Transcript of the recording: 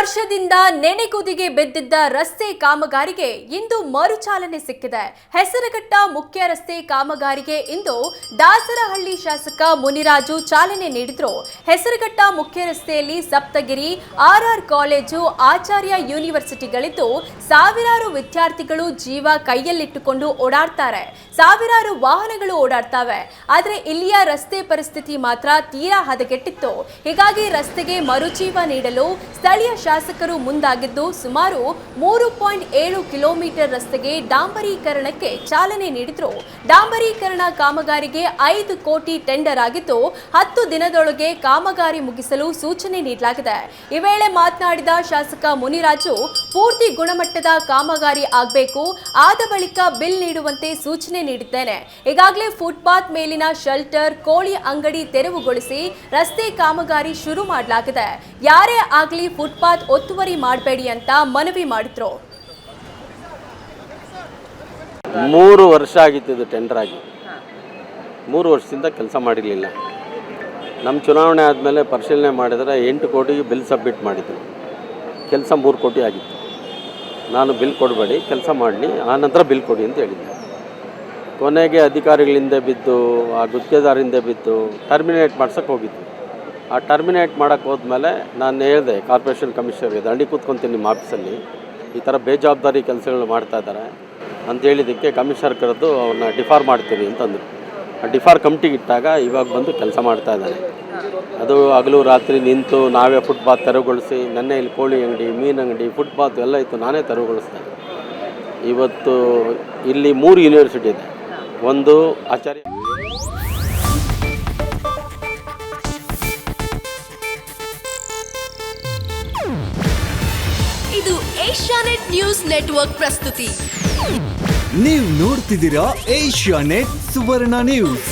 ವರ್ಷದಿಂದ ನೆನೆಗುದಿಗೆ ಬಿದ್ದಿದ್ದ ರಸ್ತೆ ಕಾಮಗಾರಿಗೆ ಇಂದು ಮರುಚಾಲನೆ ಸಿಕ್ಕಿದೆ. ಹೆಸರಘಟ್ಟ ಮುಖ್ಯ ರಸ್ತೆ ಕಾಮಗಾರಿಗೆ ಇಂದು ದಾಸರಹಳ್ಳಿ ಶಾಸಕ ಮುನಿರಾಜು ಚಾಲನೆ ನೀಡಿದ್ರು. ಹೆಸರಘಟ್ಟ ಮುಖ್ಯ ರಸ್ತೆಯಲ್ಲಿ ಸಪ್ತಗಿರಿ, ಆರ್ಆರ್ ಕಾಲೇಜು, ಆಚಾರ್ಯ ಯೂನಿವರ್ಸಿಟಿಗಳಿದ್ದು ಸಾವಿರಾರು ವಿದ್ಯಾರ್ಥಿಗಳು ಜೀವ ಕೈಯಲ್ಲಿಟ್ಟುಕೊಂಡು ಓಡಾಡ್ತಾರೆ. ಸಾವಿರಾರು ವಾಹನಗಳು ಓಡಾಡ್ತವೆ. ಆದರೆ ಇಲ್ಲಿಯ ರಸ್ತೆ ಪರಿಸ್ಥಿತಿ ಮಾತ್ರ ತೀರಾ ಹದಗೆಟ್ಟಿತ್ತು. ಹೀಗಾಗಿ ರಸ್ತೆಗೆ ಮರುಜೀವ ನೀಡಲು ಸ್ಥಳೀಯ ಶಾಸಕರು ಮುಂದಾಗಿದ್ದು ಸುಮಾರು 3.7 ಕಿಲೋಮೀಟರ್ ರಸ್ತೆಗೆ ಡಾಂಬರೀಕರಣಕ್ಕೆ ಚಾಲನೆ ನೀಡಿದ್ರು. ಡಾಂಬರೀಕರಣ ಕಾಮಗಾರಿಗೆ 5 ಕೋಟಿ ಟೆಂಡರ್ ಆಗಿದ್ದು 10 ದಿನದೊಳಗೆ ಕಾಮಗಾರಿ ಮುಗಿಸಲು ಸೂಚನೆ ನೀಡಲಾಗಿದೆ. ಈ ವೇಳೆ ಮಾತನಾಡಿದ ಶಾಸಕ ಮುನಿರಾಜು, ಪೂರ್ತಿ ಗುಣಮಟ್ಟದ ಕಾಮಗಾರಿ ಆಗಬೇಕು, ಆದ ಬಳಿಕ ಬಿಲ್ ನೀಡುವಂತೆ ಸೂಚನೆ ನೀಡಿದ್ದೇನೆ. ಈಗಾಗಲೇ ಫುಟ್ಪಾತ್ ಮೇಲಿನ ಶೆಲ್ಟರ್, ಕೋಳಿ ಅಂಗಡಿ ತೆರವುಗೊಳಿಸಿ ರಸ್ತೆ ಕಾಮಗಾರಿ ಶುರು ಮಾಡಲಾಗಿದೆ. ಯಾರೇ ಆಗಲಿ ಫುಟ್ಪಾತ್ ಒತ್ತುವರಿ ಮಾಡಬೇಡಿ ಅಂತ ಮನವಿ ಮಾಡಿದ್ರು. 3 ವರ್ಷ ಆಗಿತ್ತು ಇದು ಟೆಂಡರ್ ಆಗಿ. 3 ವರ್ಷದಿಂದ ಕೆಲಸ ಮಾಡಿರಲಿಲ್ಲ. ನಮ್ಮ ಚುನಾವಣೆ ಆದಮೇಲೆ ಪರಿಶೀಲನೆ ಮಾಡಿದರೆ 8 ಕೋಟಿಗೆ ಬಿಲ್ ಸಬ್ಮಿಟ್ ಮಾಡಿದ್ರು. ಕೆಲಸ 3 ಕೋಟಿ ಆಗಿತ್ತು. ನಾನು ಬಿಲ್ ಕೊಡಬೇಡಿ, ಕೆಲಸ ಮಾಡಲಿ, ಆನಂತರ ಬಿಲ್ ಕೊಡಿ ಅಂತ ಹೇಳಿದ್ದೆ. ಕೊನೆಗೆ ಅಧಿಕಾರಿಗಳಿಂದ ಬಿದ್ದು, ಆ ಗುತ್ತಿಗೆದಾರಿಂದ ಬಿದ್ದು ಟರ್ಮಿನೇಟ್ ಮಾಡ್ಸೋಕ್ಕೆ ಹೋಗಿದ್ದು. ಆ ಟರ್ಮಿನೇಟ್ ಮಾಡೋಕ್ಕೆ ಹೋದ್ಮೇಲೆ ನಾನು ಹೇಳಿದೆ ಕಾರ್ಪೊರೇಷನ್ ಕಮಿಷನರ್ಗೆ, ದಂಡಿ ಕೂತ್ಕೊತೀನಿ ನಿಮ್ಮ ಆಫೀಸಲ್ಲಿ, ಈ ಥರ ಬೇಜವಾಬ್ದಾರಿ ಕೆಲಸಗಳು ಮಾಡ್ತಾ ಇದ್ದಾರೆ ಅಂತ ಹೇಳಿದ್ದಕ್ಕೆ ಕಮಿಷನರ್ ಕರೆದು ಅವ್ರನ್ನ ಡಿಫಾರ್ ಮಾಡ್ತೀವಿ ಅಂತಂದರು. ಆ ಡಿಫಾರ್ ಕಮಿಟಿಗೆ ಇಟ್ಟಾಗ ಇವಾಗ ಬಂದು ಕೆಲಸ ಮಾಡ್ತಾ ಇದ್ದಾನೆ. ಅದು ಹಗಲು ರಾತ್ರಿ ನಿಂತು ನಾವೇ ಫುಟ್ಪಾತ್ ತೆರವುಗೊಳಿಸಿ, ನೆನ್ನೆ ಇಲ್ಲಿ ಕೋಳಿ ಅಂಗಡಿ, ಮೀನು ಅಂಗಡಿ, ಫುಟ್ಪಾತ್ ಎಲ್ಲ ಇತ್ತು, ನಾನೇ ತೆರವುಗೊಳಿಸ್ದೆ. ಇವತ್ತು ಇಲ್ಲಿ 3 ಯೂನಿವರ್ಸಿಟಿ ಇದೆ. ಒಂದು ಆಚಾರ್ಯ ಇದು ಏಷ್ಯಾನೆಟ್ ನ್ಯೂಸ್ ನೆಟ್ವರ್ಕ್ ಪ್ರಸ್ತುತಿ. ನೀವು ನೋಡ್ತಿದ್ದೀರಾ ಏಷ್ಯಾನೆಟ್ ಸುವರ್ಣ ನ್ಯೂಸ್.